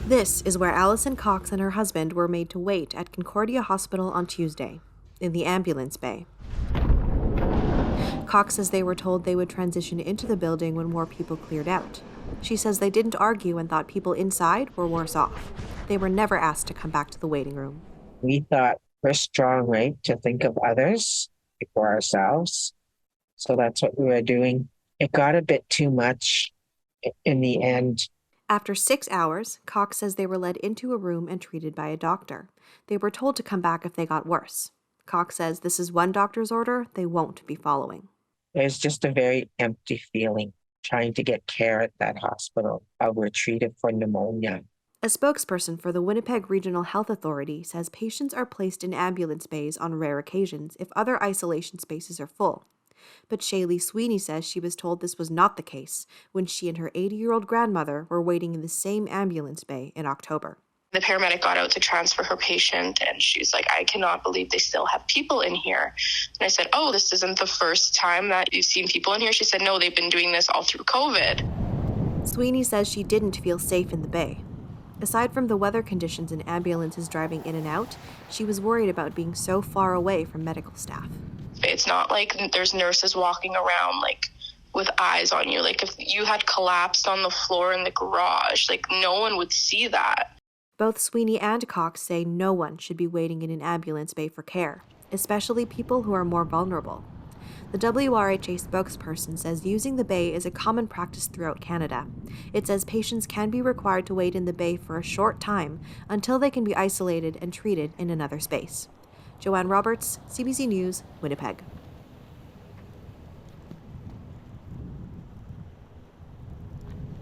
This is where Alison Cox and her husband were made to wait at Concordia Hospital on Tuesday, in the ambulance bay. Cox says they were told they would transition into the building when more people cleared out. She says they didn't argue and thought people inside were worse off. They were never asked to come back to the waiting room. We thought we're strong, right, to think of others before ourselves. So that's what we were doing. It got a bit too much in the end. After 6 hours, Cox says they were led into a room and treated by a doctor. They were told to come back if they got worse. Cox says this is one doctor's order they won't be following. There's just a very empty feeling trying to get care at that hospital. We're treated for pneumonia. A spokesperson for the Winnipeg Regional Health Authority says patients are placed in ambulance bays on rare occasions if other isolation spaces are full. But Shaylee Sweeney says she was told this was not the case when she and her 80-year-old grandmother were waiting in the same ambulance bay in October. The paramedic got out to transfer her patient, and she's like, I cannot believe they still have people in here. And I said, oh, this isn't the first time that you've seen people in here? She said, no, they've been doing this all through COVID. Sweeney says she didn't feel safe in the bay. Aside from the weather conditions and ambulances driving in and out, she was worried about being so far away from medical staff. It's not like there's nurses walking around like with eyes on you. Like if you had collapsed on the floor in the garage, like no one would see that. Both Sweeney and Cox say no one should be waiting in an ambulance bay for care, especially people who are more vulnerable. The WRHA spokesperson says using the bay is a common practice throughout Canada. It says patients can be required to wait in the bay for a short time until they can be isolated and treated in another space. Joanne Roberts, CBC News, Winnipeg.